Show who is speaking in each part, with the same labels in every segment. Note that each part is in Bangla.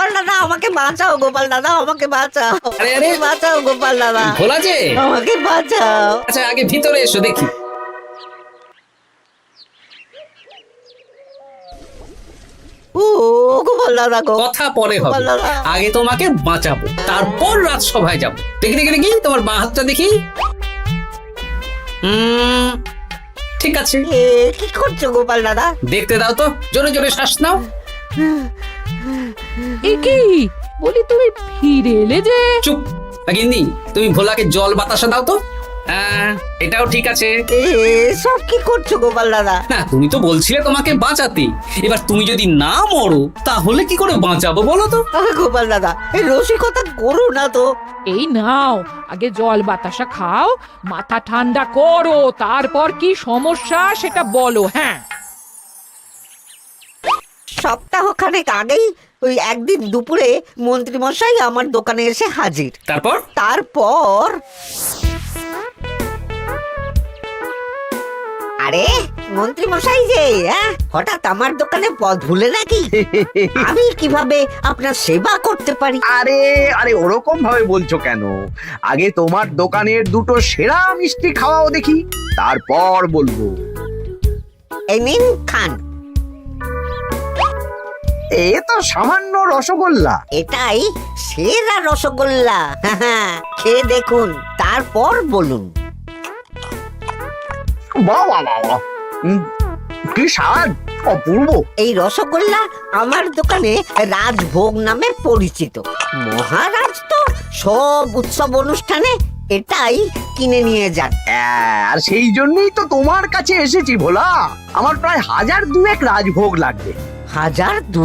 Speaker 1: গোপাল দাদা আমাকে বাঁচাও, গোপাল দাদা আমাকে বাঁচাও,
Speaker 2: আরে, আরে।
Speaker 1: বাঁচাও গোপাল দাদা,
Speaker 2: ভোলা যে,
Speaker 1: আমাকে বাঁচাও।
Speaker 2: আচ্ছা আগে ভিতরে এসো দেখি।
Speaker 1: ও গোপাল দাদা গো,
Speaker 2: কথা পরে হবে,
Speaker 1: গোপাল দাদা।
Speaker 2: আগে তোমাকে বাঁচাবো, তারপর রাজসভায় যাবো। দেখি দেখি দেখি তোমার বাঁ হাতটা দেখি। ঠিক আছে,
Speaker 1: এ কি করছো গোপাল দাদা?
Speaker 2: দেখতে দাও তো, জোরে জোরে শ্বাস নাও।
Speaker 3: এ কি বলি, তুমি ফিরে এলে যে?
Speaker 2: চুপ গিন্নি, তুমি ভোলাকে জল বাতাসা দাও তো। হ্যাঁ, এটাও ঠিক আছে।
Speaker 1: এ সব কি করছো গোপাল দাদা?
Speaker 2: না, তুমি তো বলছিলে তোমাকে বাঁচাতে, এবার তুমি যদি না মরো তাহলে কি করে বাঁচাবো বলো তো?
Speaker 1: গোপাল দাদা এই রসিকতা করো না তো।
Speaker 3: এই নাও, আগে জল বাতাসা খাও, মাথা ঠান্ডা করো, তারপর কি সমস্যা সেটা বলো। হ্যাঁ,
Speaker 1: সপ্তাহখানেক আগেই ওই একদিন দুপুরে মন্ত্রী মশাই আমার দোকানে এসে হাজির। তারপর আরে মন্ত্রী মশাই যে হঠাৎ আমার দোকানে পদ ভুলে নাকি? আমি কিভাবে আপনার সেবা করতে পারি?
Speaker 4: আরে আরে ওরকম ভাবে বলছো কেন? আগে তোমার দোকানের দুটো সেরা মিষ্টি খাওয়াও দেখি, তারপর বলবো।
Speaker 1: এই নিন খান।
Speaker 4: এ তো সামান্য রসগোল্লা।
Speaker 1: এটাই সেরা রসগোল্লা। খেয়ে দেখুন, তারপর বলুন।
Speaker 4: বাহ বাহ বাহ বাহ। কি স্বাদ, অপূর্ব।
Speaker 1: এই রসগোল্লা আমার দোকানে রাজভোগ নামে পরিচিত। মহারাজ তো সব উৎসব অনুষ্ঠানে এটাই কিনে নিয়ে যান।
Speaker 4: আর সেই জন্যই তো তোমার কাছে এসেছি ভোলা। আমার প্রায় 1002 রাজভোগ লাগবে।
Speaker 1: 1002?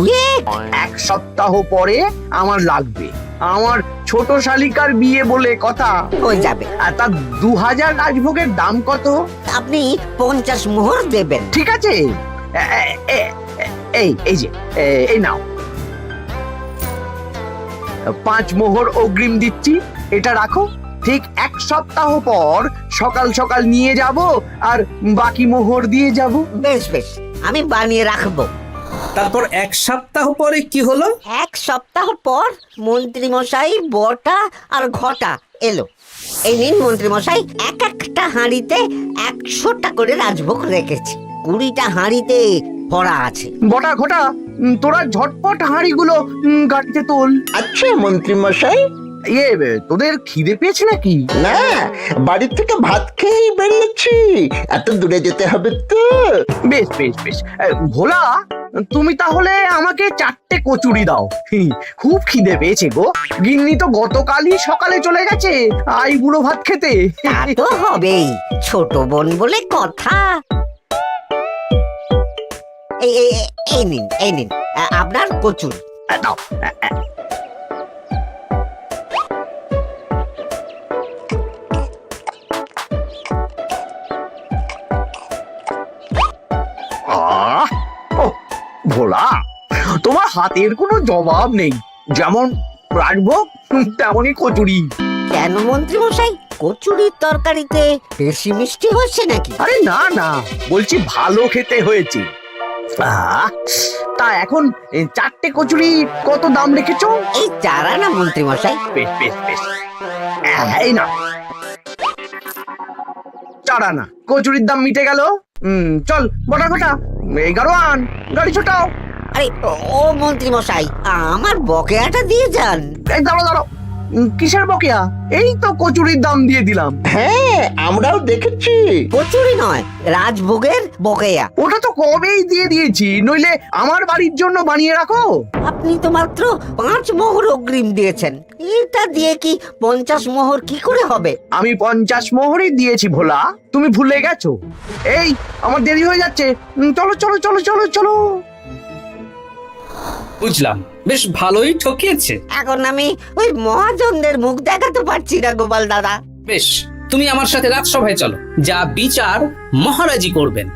Speaker 4: এক সপ্তাহ পরে আমার লাগবে। আমার ছোট শালিকার বিয়ে বলে কথা।
Speaker 1: হয়ে যাবে।
Speaker 4: আর তার 2000 রাজভোগের দাম কত?
Speaker 1: আপনি 50 মোহর দেবেন।
Speaker 4: ঠিক আছে, এই যে এই নাও, 5 মোহর অগ্রিম দিচ্ছি। এটা রাখো, ঠিক এক সপ্তাহ পর সকাল সকাল নিয়ে যাব আর বাকি মোহর দিয়ে যাব।
Speaker 1: বেশ বেশ, আমি বানিয়ে রাখবো।
Speaker 2: তারপর এক সপ্তাহ পরে কি হলো?
Speaker 1: এক সপ্তাহ পর মন্ত্রী মশাই বটা আর ঘটা এলো। এই নিন মন্ত্রী মশাই, এক একটা হাঁড়িতে 100টা করে রাজভোগ রেখেছি। 20টা হাঁড়িতে ভরা আছে।
Speaker 4: বটা ঘটা, তোরা ঝটপট হাঁড়িগুলো গাড়িতে তোল।
Speaker 5: আচ্ছা মন্ত্রী মশাই।
Speaker 4: তোদের খিদে পেয়েছে নাকি?
Speaker 5: না, বাড়ি থেকে ভাত খেয়েই বেরিয়েছি, এত দূরে যেতে হবে তো।
Speaker 4: বেশ বেশ বেশ। ভোলা, তুমি তাহলে আমাকে 4টে কচুরি দাও। খুব খিদে পেয়েছে গো। গিন্নি তো গতকালই সকালে চলে গেছে আই বুড়ো ভাত খেতে।
Speaker 1: তা তো হবেই, ছোট বোন বলে কথা। এই নিন আপনার কচুরি।
Speaker 4: দাও। ভোলা, তোমার হাতের কোনো জবাব নেই। যেমন রাজভোগ তেমনই কচুরি।
Speaker 1: কেন মন্ত্রী মশাই, কচুরির তরকারিতে বেশি মিষ্টি হচ্ছে নাকি?
Speaker 4: আরে না না, বলছি ভালো খেতে হয়েছে। তা এখন 4টে কচুরি কত দাম রেখেছো?
Speaker 1: এই 4 আনা মন্ত্রী মশাই।
Speaker 4: বেশ বেশ বেশ, এই না 4 আনা। কচুরির দাম মিটে গেল। চল বটা ঘটা, 11 আন, গাড়ি ছোটাও।
Speaker 1: আরে ও মন্ত্রী মশাই, আমার বকেয়াটা দিয়ে যান।
Speaker 4: এই দাঁড়াও দাঁড়াও, কিসের বকেয়া? এই তো কচুরির দাম দিয়ে দিলাম।
Speaker 5: হ্যাঁ, আমরাও দেখেছি।
Speaker 1: কচুরি নয়, রাজভোগের বকেয়া।
Speaker 4: ওটা তো কবেই দিয়ে দিয়েছি, নইলে আমার বাড়ির জন্য বানিয়ে রাখো।
Speaker 1: আপনি তো মাত্র 5 মোহর অগ্রিম দিয়েছেন, এটা দিয়ে কি 50 মোহর কি করে হবে?
Speaker 4: আমি 50 মোহরই দিয়েছি ভোলা, তুমি ভুলে গেছো। এই আমার দেরি হয়ে যাচ্ছে, চলো চলো চলো চলো চলো।
Speaker 2: বুঝলাম, বেশ ভালোই ঠকিয়েছে।
Speaker 1: এখন আমি ওই মহাজনদের মুখ দেখাতে পারছি না গোপাল দাদা।
Speaker 2: বেশ, তুমি আমার সাথে রাজসভায় চলো, যা বিচার মহারাজই করবেন।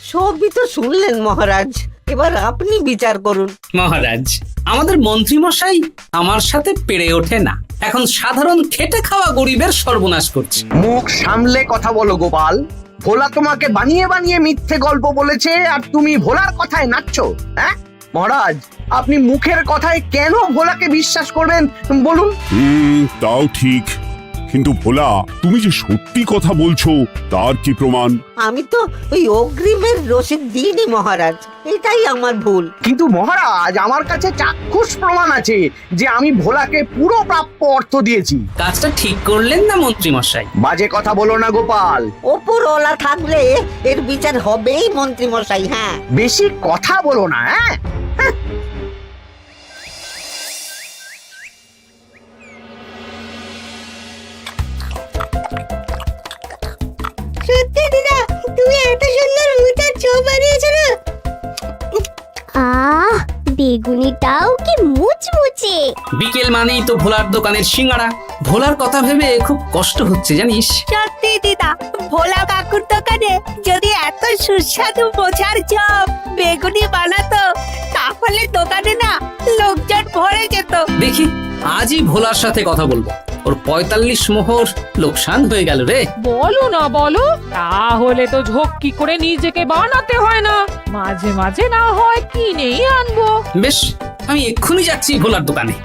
Speaker 1: সবই তো শুনলেন মহারাজ, এবার আপনি বিচার করুন।
Speaker 2: মহারাজ, আমাদের মন্ত্রী মশাই আমার সাথে পেরে ওঠে না, এখন সাধারণ খেটে খাওয়া গরিবের সর্বনাশ করছে।
Speaker 4: মুখ সামলে কথা বলো গোপাল। ভোলা তোমাকে বানিয়ে বানিয়ে মিথ্যে গল্প বলেছে আর তুমি ভোলার কথায় নাচছো? হ্যাঁ মহারাজ, আপনি মুখের কথায় কেন ভোলাকে বিশ্বাস করবেন বলুন?
Speaker 6: তাও ঠিক, কিন্তু ভোলা তুমি যে সত্যি কথা বলছো তার কি প্রমাণ?
Speaker 1: আমি তো ওই অগ্রিমের রসিদ দিইনি মহারাজ, এটাই আমার ভুল।
Speaker 4: কিন্তু মহারাজ, আমার কাছে চাক্ষুষ প্রমাণ আছে যে আমি ভোলাকে পুরো প্রাপ্য অর্থ দিয়েছি।
Speaker 2: কাজটা ঠিক করলেন না মন্ত্রী মশাই?
Speaker 4: বাজে কথা বলো না গোপাল।
Speaker 1: ওপরওয়ালা থাকলে এর বিচার হবেই মন্ত্রী মশাই। হ্যাঁ,
Speaker 4: বেশি কথা বলো না। হ্যাঁ
Speaker 1: সত্যি দিদা, তুমি এত সুন্দর মোচার চপ বানিয়েছো না?
Speaker 7: আহ, বেগুনিটাও কি মুচমুচে।
Speaker 2: বিকেল মানেই তো ভোলার দোকানের সিঙ্গাড়া। ভোলার কথা ভেবে খুব কষ্ট হচ্ছে জানিস।
Speaker 8: সত্যি দিদা, ভোলা কাকুর দোকানে যদি এত সুস্বাদু মোচার চপ বেগুনি বানাতো তাহলে দোকানে না লোকজন ভরে যেত।
Speaker 2: দেখি আজই ভোলার সাথে কথা বলবো। ওর 45 মোহর লোকসান হয়ে গেল রে।
Speaker 3: বলো না বলো, তাহলে তো ঝক্কি করে নিজেকে বানাতে হয় না, মাঝে মাঝে না হয় কিনেই আনবো।
Speaker 2: বেশ, আমি এক্ষুনি যাচ্ছি ভোলার দোকানে।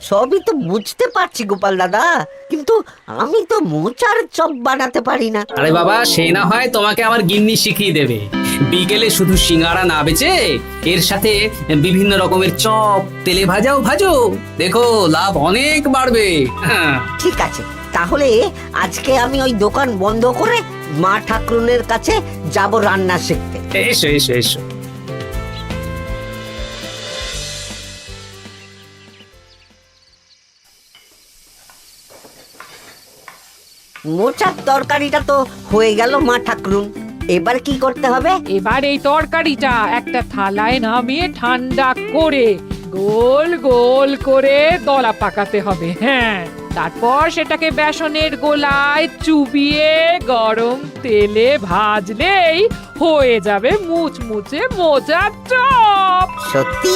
Speaker 1: সবই তো বুঝতে পারছি গোপাল দাদা, কিন্তু আমি তো মোচার চপ বানাতে পারি না।
Speaker 2: আরে বাবা, সে না হয় তোমাকে আমার গিন্নি শিখিয়ে দেবে। বিকেলে শুধু সিঙ্গাড়া না বেচে এর সাথে বিভিন্ন রকমের চপ, তেলে ভাজাও ভাজো, দেখো লাভ অনেক বাড়বে। হ্যাঁ,
Speaker 1: ঠিক আছে, তাহলে আজকে আমি ওই দোকান বন্ধ করে মা ঠাকুরনের কাছে যাব রান্না শিখতে।
Speaker 2: এসো এসো এসো।
Speaker 1: মোচার তরকারিটা তো হয়ে গেল মা ঠাকুরুন, এবার কি করতে হবে?
Speaker 3: এবার এই তরকারিটা একটা থালায় নামিয়ে ঠান্ডা করে গোল গোল করে দলা পাকাতে হবে। হ্যাঁ, তারপর সেটাকে বেসনের গোলায় চুবিয়ে গরম তেলে ভাজলেই হয়ে যাবে মুচমুচে মোচার চপ।
Speaker 1: সত্যি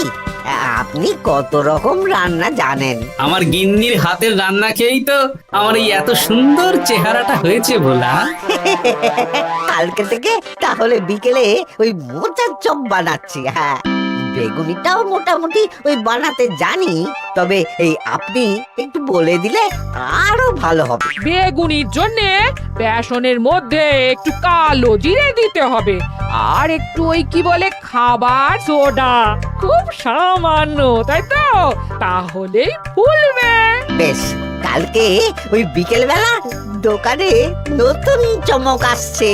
Speaker 1: আপনি কত রকম রান্না জানেন।
Speaker 2: আমার গিন্নির হাতের রান্না খেয়েই তো আমার এই এত সুন্দর চেহারাটা হয়েছে ভোলা।
Speaker 1: কালকে থেকে তাহলে বিকেলে ওই মোচার চপ বানাচ্ছি। হ্যাঁ, বেগুনিটাও মোটামুটি ওই বানাতে জানি, তবে এই আপনি একটু বলে দিলে আরো ভালো হবে।
Speaker 3: বেগুনির জন্য বেসনের মধ্যে একটু কালো জিরে দিতে হবে, আর একটু ওই কি বলে খাবার সোডা, খুব সামান্য, তাই তো? তাহলেই ফুলবে।
Speaker 1: বেশ, কালকে ওই বিকেল বেলা দোকানে নতুন চমক আসছে।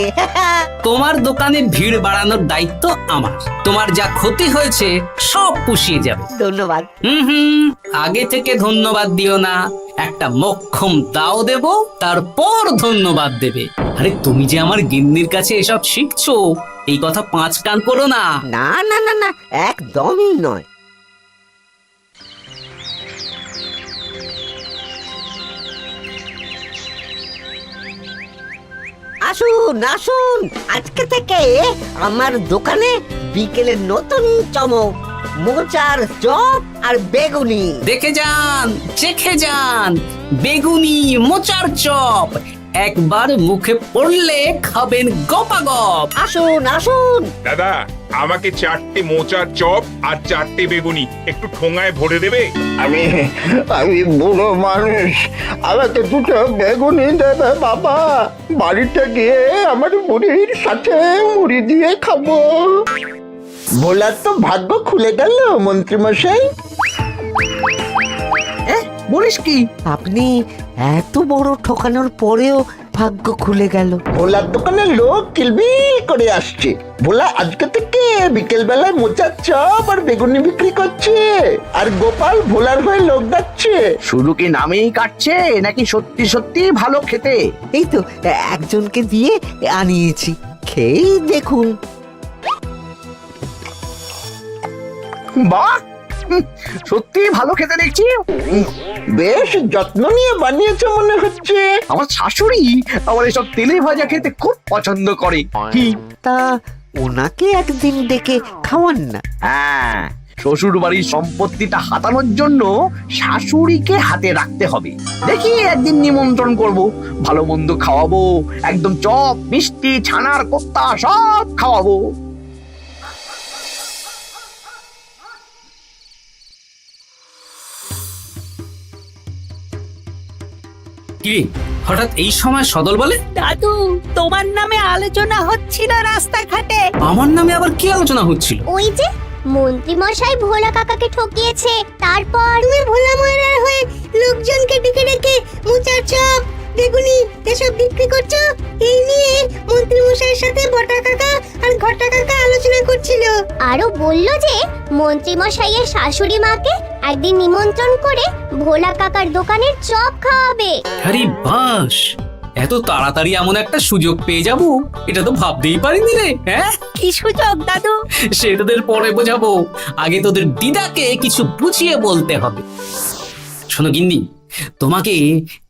Speaker 2: তোমার দোকানে ভিড় বাড়ানোর দায়িত্ব আমার। তোমার যা ক্ষতি হয়েছে সব পুষিয়ে যাবে।
Speaker 1: ধন্যবাদ।
Speaker 2: হুম, আগে থেকে ধন্যবাদ দিও না, একটা মক্ষম দাও দেব, তারপর ধন্যবাদ দেবে। আরে তুমি যে আমার গিন্নির কাছে এসব শিখছো, এই কথা 5 কান করো না।
Speaker 1: না না না না, একদমই নয়। আসুন আসুন, আজকে থেকে আমার দোকানে বিকেলের নতুন চমক, মোচার চপ আর বেগুনি।
Speaker 2: দেখে যান, চেখে যান, বেগুনি মোচার চপ একবার মুখে পড়লে খাবেন গপাগপ।
Speaker 1: আসুন আসুন।
Speaker 9: দাদা, আমাকে 4টে মোচার চপ আর 4টে বেগুনি একটু ঠোঙায় ভরে দেবে?
Speaker 5: আমি আমি বুড়ো মানুষ, আমাকে 2টো বেগুনি দেবে বাবা। বাড়িতে গিয়ে আমার মুড়ির সাথে মুড়ি দিয়ে খাবো। ভোলার তো ভাগ্য খুলে গেল মন্ত্রী মশাই।
Speaker 4: বলিস কি?
Speaker 1: আপনি এত বড় ঠকানোর পরেও ভাগ্য খুলে গেল।
Speaker 5: ভোলার দোকানে লোক কিলবিল করে আসছে। ভোলা আজকে থেকে বিকেল বেলায় মোচার চপ আর বেগুনি বিক্রি করছে, আর গোপাল ভোলার হয়ে লোক ডাকছে।
Speaker 4: শুধু কি নামেই কাটছে নাকি সত্যি সত্যি ভালো খেতে?
Speaker 1: এই তো একজনকে দিয়ে আনিয়েছি, খেয়েই দেখুন।
Speaker 4: বাহ, সত্যি ভালো খেতে দেখছি।
Speaker 5: বেশ যত্ন নিয়ে বানিয়েছে মনে হচ্ছে।
Speaker 4: আমার শাশুড়ি আমার এসব তেলে ভাজা খেতে খুব পছন্দ করে। কি?
Speaker 1: তা ওনাকে একদিন ডেকে খাওয়ান না।
Speaker 4: হ্যাঁ, শ্বশুর বাড়ির সম্পত্তিটা হাতানোর জন্য শাশুড়িকে হাতে রাখতে হবে। দেখি একদিন নিমন্ত্রণ করব, ভালো মন্দ খাওয়াবো, একদম চপ মিষ্টি ছানার কোপ্তা সব খাওয়াবো।
Speaker 2: কি হঠাৎ এই সময় সদল বলে?
Speaker 8: দাদু, তোমার নামে আলোচনা হচ্ছিল রাস্তাঘাটে।
Speaker 2: আমার নামে আবার কি আলোচনা হচ্ছিল?
Speaker 7: ওই যে মন্ত্রী মশাই ভোলা কাকাকে ঠকিয়েছে, তারপর তুমি ভোলা ময়রার হয়ে লোকজনকে ডেকে ডেকে মোচার চপ বেগুনি এসব বিক্রি করছো, এই নিয়ে মন্ত্রী মশাইয়ের সাথে বটা কাকা আর ঘটা কাকা আলোচনা করছিল। আরো বলল যে মন্ত্রী মশাইয়ের শাশুড়ি মাকে একদিন নিমন্ত্রণ করে ভোলা কাকার দোকানের চপ খাওয়াবে।
Speaker 2: আরে বাস, এত তাড়াতাড়ি এমন একটা সুযোগ পেয়ে যাব এটা তো ভাবতেই পারিনি রে। হ্যাঁ,
Speaker 8: কি সুযোগ দাদু?
Speaker 2: সে তোদের পরে বোঝাবো, আগে তোদের দিদাকে কিছু বুঝিয়ে বলতে হবে। শোনো গিন্নি, তোমাকে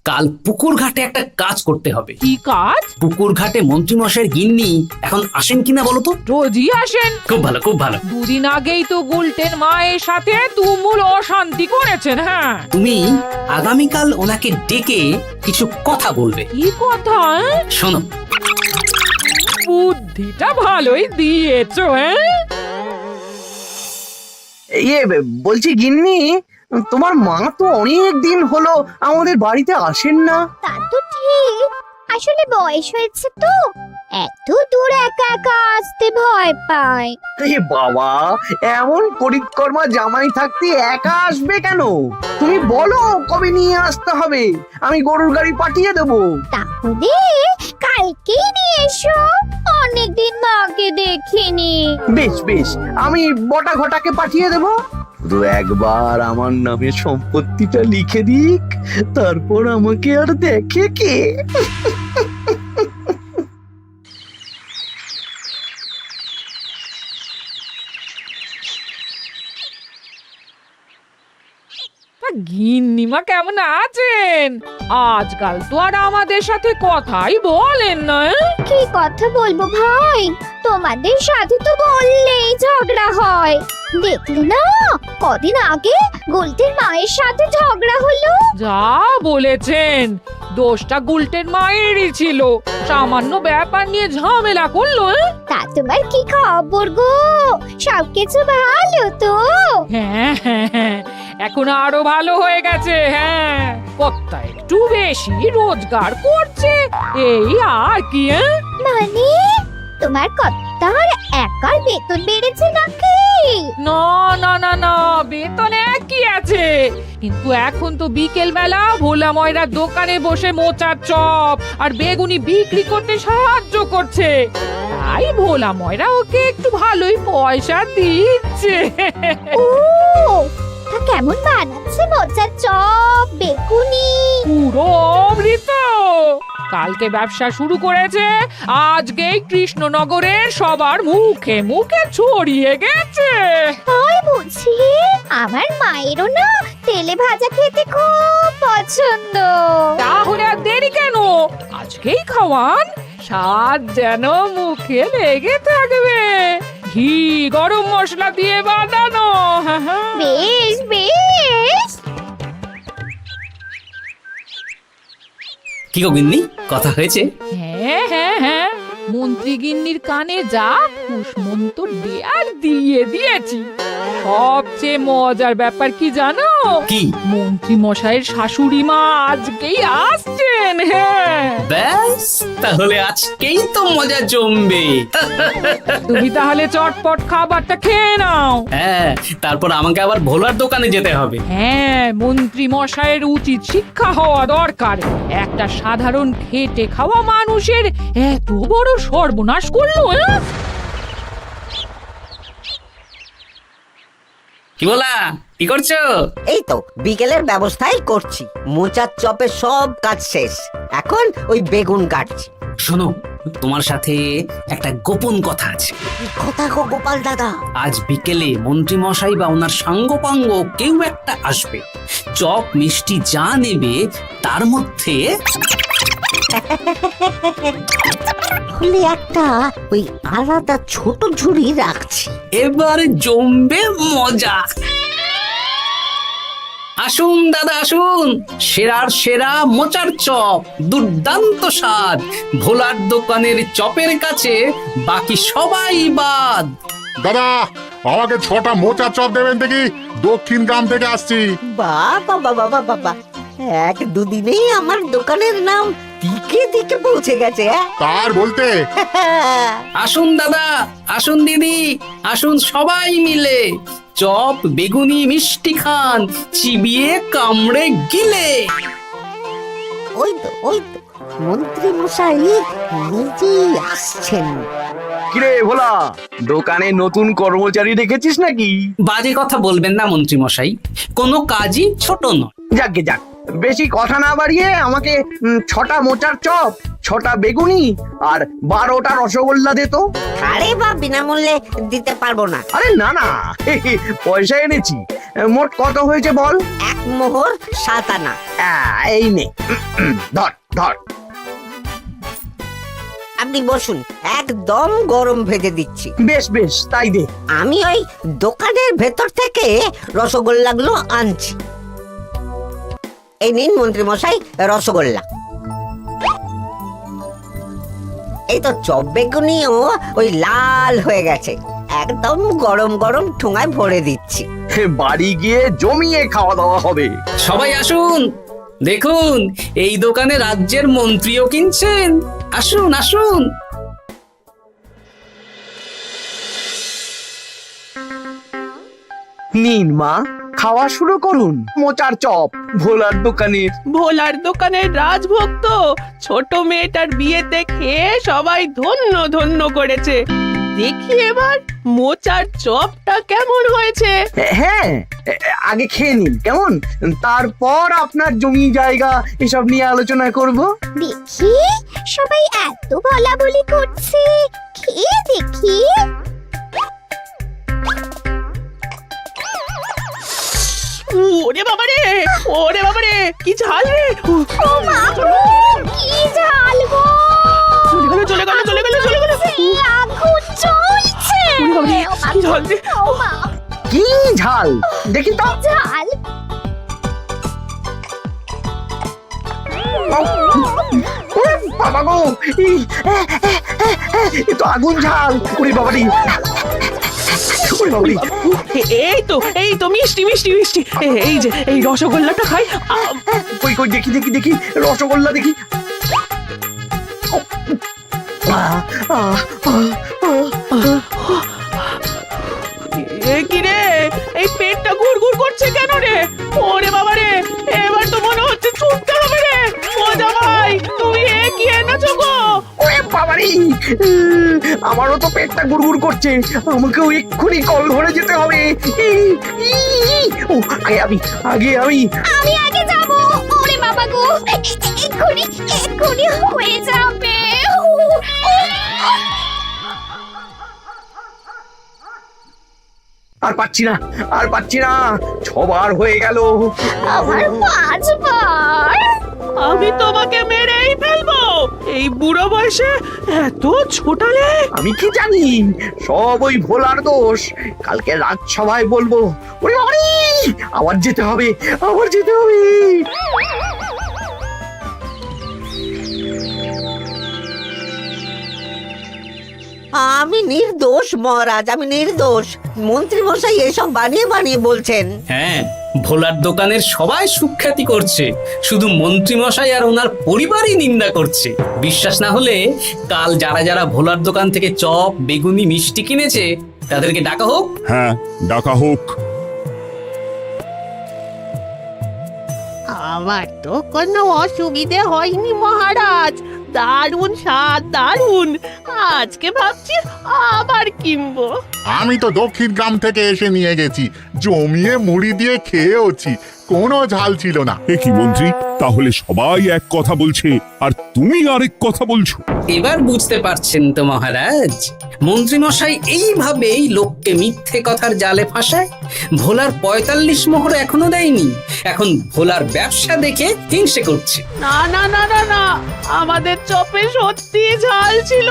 Speaker 2: কাল পুকুর ঘাটে একটা কাজ করতে হবে।
Speaker 3: কি কাজ?
Speaker 2: পুকুর ঘাটে মন্ত্রী মশাইয়ের গিন্নি এখন আসেন কিনা বলো তো?
Speaker 3: রোজই আসেন।
Speaker 2: খুব ভালো, খুব ভালো।
Speaker 3: দুদিন আগেই তো গুলটের মায়ের সাথে তুমুল অশান্তি করেছেন। হ্যাঁ,
Speaker 2: তুমি আগামীকাল ওনাকে ডেকে কিছু কথা বলবে।
Speaker 3: কি কথা?
Speaker 2: শোনো,
Speaker 3: বুদ্ধিটা ভালোই দিয়েছো। হ্যাঁ,
Speaker 4: ইয়ে বলছি গিন্নি, তোমার মা তো অনেক দিন হলো আমাদের বাড়িতে আসেন না।
Speaker 7: তা তো ঠিক, আসলে বয়স হয়েছে তো, এত দূর একা একা আসতে ভয় পায়।
Speaker 4: এ বাবা, এমন করিতকর্মা জামাই থাকতে একা আসবে কেন? তুমি বলো কবে নিয়ে আসতে হবে, আমি গরুর গাড়ি পাঠিয়ে দেবো।
Speaker 7: তাহলে কালকেই নিয়ে এসো, অনেকদিন মাকে দেখিনি।
Speaker 4: বেশ বেশ, আমি বটা ঘটাকে পাঠিয়ে দেবো। শুধু একবার আমার নামে সম্পত্তিটা লিখে দিক, তারপর আমাকে আর দেখে কে।
Speaker 3: তা গিন্নিমা কেমন আছেন? আজকাল তো আর আমাদের সাথে কথাই বলেন না।
Speaker 7: কি কথা বলবো ভাই, তোমাদের সাথে তো বললেই ঝগড়া হয়। দেখলে না, কদিন আগে গোলটের মায়ের সাথে ঝগড়া হলো।
Speaker 3: যা বলেছেন, দোষটা গুলটের মায়েরই ছিল, সামান্য ব্যাপার নিয়ে ঝামেলা করলো।
Speaker 7: তা তোমার কি খবর গো, সবকিছু ভালো তো?
Speaker 3: হ্যাঁ হ্যাঁ হ্যাঁ, এখন আরো ভালো হয়ে গেছে। হ্যাঁ, কর্তা একটু বেশি রোজগার করছে, এই আর কি।
Speaker 7: মানে তোমার কর্তার একার বেতন বেড়েছে নাকি?
Speaker 3: না না না না, বেতনে কি আছে, কিন্তু এখন তো বিকেল বেলা ভোলা ময়রার দোকানে বসে মোচার চপ আর বেগুনি বিক্রি করতে সাহায্য করছে, তাই ভোলা ময়রা ওকে একটু ভালোই পয়সা দিচ্ছে।
Speaker 7: ও, তা কেমন বানাচ্ছে মোচার চপ বেগুনি?
Speaker 3: পুরো অমৃত। কালকে ব্যবসা শুরু করেছে, আজকেই কৃষ্ণনগরের সবার মুখে মুখে ছড়িয়ে গেছে।
Speaker 7: তাই বুঝি? আমার মায়েরও না তেলে ভাজা খেতে খুব পছন্দ।
Speaker 3: তাহলে আর দেরি কেন, আজকেই খাওয়ান, স্বাদ যেন মুখে লেগে থাকবে। ঘি গরম মশলা দিয়ে বানানো।
Speaker 7: বেশ বেশ।
Speaker 2: কি গো গিন্নি, কথা হয়েছে?
Speaker 3: হ্যাঁ হ্যাঁ হ্যাঁ, মন্ত্রী গিন্নির কানে যা কুসমন্ত দেয়ার দিয়ে দিয়েছি। সবচেয়ে মজার ব্যাপার কি জানো?
Speaker 2: কি?
Speaker 3: মন্ত্রী মশাইয়ের শাশুড়ি মা আজকেই আসছেন। হ্যাঁ,
Speaker 2: ব্যাস, তাহলে আজকেই তো মজা জমবে।
Speaker 3: তুমি তাহলে চটপট খাবারটা খেয়ে নাও।
Speaker 2: হ্যাঁ, তারপর আমাকে আবার ভোলার দোকানে যেতে হবে।
Speaker 3: হ্যাঁ, মন্ত্রী মশাইয়ের উচিত শিক্ষা হওয়া দরকার। একটা সাধারণ খেটে খাওয়া মানুষের এত বড় সর্বনাশ করলো।
Speaker 2: কি বলা, কি করছো?
Speaker 1: এই তো বিকেলের ব্যবস্থাই করছি, মোচার চপের সব কাজ শেষ, এখন ওই বেগুন কাটছি।
Speaker 2: শোনো, তোমার সাথে একটা গোপন কথা আছে।
Speaker 1: কি কথা গো গোপাল দাদা?
Speaker 2: আজ বিকেলে মন্ত্রী মশাই বা ওনার সাঙ্গপাঙ্গ কেউ একটা আসবে, চপ মিষ্টি যা নেবে তার মধ্যে
Speaker 1: হলে একটা ওই আলাদা ছোট ঝুড়ি রাখছি।
Speaker 2: এবার জমবে মজা। আসুন দাদা আসুন, সেরার সেরা মোচার চপ, দুর্দান্ত স্বাদ। ভোলার দোকানের চপের কাছে বাকি সবাই বাদ।
Speaker 10: দাদা আমাকে 6টা মোচা চপ দেবেন দেখি, দক্ষিণ গ্রাম থেকে আসছি।
Speaker 1: বাবা বাবা বাবা বাবা, এক দুদিনেই আমার দোকানের নাম দিকে দিকে পৌঁছে গেছে।
Speaker 10: তার বলতে
Speaker 2: আসুন দাদা, আসুন দিদি, আসুন সবাই মিলে চপ বেগুনি মিষ্টি খান, চিবিয়ে কামড়ে গিলে।
Speaker 1: ওই তো মন্ত্রী মশাই নিজেই আসছেন।
Speaker 4: কিরে ভোলা, দোকানে নতুন কর্মচারী রেখেছিস নাকি?
Speaker 2: বাজে কথা বলবেন না মন্ত্রী মশাই, কোনো কাজই ছোট নয়।
Speaker 4: যাকগে যাক, বেশি কথা না বাড়িয়ে আমাকে 6টা মোচার চপ, 6টা বেগুনি আর 12টা রসগোল্লা দে তো।
Speaker 1: আরে বা বিনামূল্যে দিতে পারবো না।
Speaker 4: আরে না না, পয়সা এনেছি। মোট কত হয়েছে বল?
Speaker 1: 1 মোহর 7 আনা।
Speaker 4: এই নে, ধর ধর।
Speaker 1: আপনি বসুন, একদম গরম ভেজে দিচ্ছি।
Speaker 4: বেশ বেশ, তাই দে।
Speaker 1: আমি ওই দোকানের ভেতর থেকে রসগোল্লাগুলো আনছি। এই নিন মন্ত্রী মশাই রসগোল্লা। এই তো চপ বেগুনিও ওই লাল হয়ে গেছে, একদম গরম গরম ঠোঙায় ভরে দিচ্ছি।
Speaker 4: বাড়ি গিয়ে জমিয়ে খাওয়া দাওয়া হবে।
Speaker 2: সবাই আসুন, দেখুন এই দোকানে রাজ্যের মন্ত্রীও কিনছেন। আসুন আসুন।
Speaker 4: নিন মা, খাওয়া শুরু করুন মোচার চপ ভোলার দোকানের।
Speaker 8: ভোলার দোকানের রাজভক্ত ছোট মেয়েটার বিয়েতে খেয়ে সবাই ধন্য ধন্য করেছে। দেখি এবার মোচার চপটা কেমন হয়েছে।
Speaker 4: হ্যাঁ, আগে খেয়ে নিন কেমন, তারপর আপনার জমি জায়গা এসব নিয়ে আলোচনা করব।
Speaker 7: দেখি সবাই এত বলাবলি করছে, খেয়ে দেখি।
Speaker 8: ওরে বাবারে, ওরে বাবারে, কি ঝাল রে!
Speaker 7: ও মা গো, কি ঝাল গো!
Speaker 8: চলে গেল চলে গেল চলে গেল চলে গেল!
Speaker 7: সেই আগুন জ্বলছে।
Speaker 8: ওরে বাবারে, কি ঝাল রে!
Speaker 7: ও মা,
Speaker 4: কি ঝাল দেখি তো।
Speaker 7: ঝাল!
Speaker 4: ওরে বাবা গো, এ তো আগুন ঝাল। ওরে বাবারি, ওরে বাবারি।
Speaker 8: এই তো মিষ্টি মিষ্টি মিষ্টি। এই যে এই রসগোল্লাটা খাই।
Speaker 4: কই কই দেখি দেখি দেখি রসগোল্লা দেখি।
Speaker 8: কি রে, এই পেটটা গুড়গুড় করছে কেন রে? ওরে বাবা রে, এবার তো মনে হচ্ছে ছুটতে হবে রে। ও জামাই, তুমি কি এনেছো গো?
Speaker 4: ওরে বাবারি, আমারও তো পেটটা গুড়গুড় করছে, আমাকেও এক্ষুনি কল ধরে যেতে হবে। ও আগে আমি
Speaker 7: আমি আগে যাব। ওরে বাবা গো, এক্ষুনি এক্ষুনি হয়ে যাবে।
Speaker 4: আর পাচ্ছি না, আর পাচ্ছি না, 6বার হয়ে গেল।
Speaker 7: আমার 5বার।
Speaker 8: আমি তোমাকে মেরেই ফেলবো। এই বুড়ো বয়সে এত ছোটালে।
Speaker 4: আমি কি জানি, সব ওই ভোলার দোষ। কালকে রাজসভায় বলবো। ওরে বাবারি, আবার যেতে হবে, আবার যেতে হবে।
Speaker 1: আমি নির্দোষ মহারাজ, আমি নির্দোষ। মন্ত্রী মশাই এসব বানিয়ে বানিয়ে বলছেন।
Speaker 2: হ্যাঁ, ভোলার দোকানের সবাই সুখ্যাতি করছে, শুধু মন্ত্রী মশাই আর ওনার পরিবারই নিন্দা করছে। বিশ্বাস না হলে কাল যারা যারা ভোলার দোকান থেকে চপ বেগুনি মিষ্টি কিনেছে তাদেরকে ডাকা হোক।
Speaker 6: হ্যাঁ, ডাকা হোক।
Speaker 8: আমার তো কোনো অসুবিধে হয়নি মহারাজ। দারুণ স্বাদ, দারুণ। আজকে ভাবছি আবার কিনবো।
Speaker 10: আমি তো দক্ষিণ গ্রাম থেকে এসে নিয়ে গেছি, জমিয়ে মুড়ি দিয়ে খেয়েওছি, কোনো ঝাল ছিল না।
Speaker 6: এ কি মন্ত্রী, তাহলে সবাই এক কথা বলছে আর তুমি আরেক কথা বলছো।
Speaker 2: এবার বুঝতে পারছেন তো মহারাজ, মন্ত্রীমশাই এইভাবেই লোককে মিথ্যে কথার জালে ফাঁসায়। ভোলার ৪৫ মোহর এখনো দেয়নি, এখন ভোলার ব্যবসা দেখে হিংসে করছে।
Speaker 3: না না না না না, আমাদের চপে সত্যি ঝাল ছিল,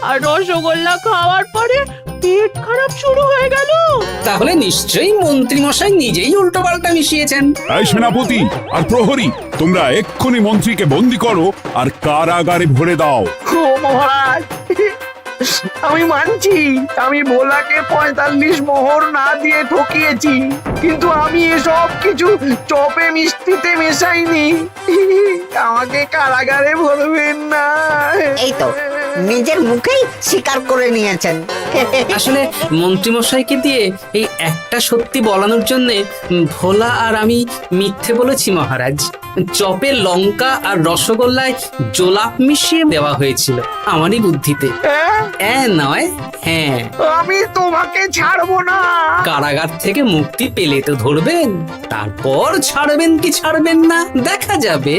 Speaker 3: আর রসগোল্লা খাওয়ার পরে পেট খারাপ শুরু হয়ে গেল।
Speaker 2: তাহলে নিশ্চয়ই মন্ত্রীমশাই নিজেই উল্টোপাল্টা মিশিয়েছেন।
Speaker 6: এই সেনাপতি আর প্রহরী, তোমরা এক্ষুনি মন্ত্রীকে বন্দি করো আর কারাগারে ভরে দাও।
Speaker 4: ও মহারাজ, আমি মানছি আমি ভোলাকে ৪৫ মোহর না দিয়ে ঠকিয়েছি, কিন্তু আমি এসব কিছু চপে মিষ্টিতে মেশাইনি। আমাকে কারাগারে ভরবেন না।
Speaker 1: এই তো নিজের মুখেই স্বীকার করে নিয়েছেন।
Speaker 2: আসলে মন্ত্রীমশাইকে দিয়ে এই একটা সত্যি বলানোর জন্য ভোলা আর আমি মিথ্যে বলেছি মহারাজ। চপে লঙ্কা আর রসগোল্লায় জোলাপ মিশিয়ে দেওয়া হয়েছিল আমারই বুদ্ধিতে। নয়, হ্যাঁ।
Speaker 4: আমি তোমাকে ছাড়বো না।
Speaker 2: কারাগার থেকে মুক্তি পেলে তো ধরবেন, তারপর ছাড়বেন কি ছাড়বেন না দেখা যাবে।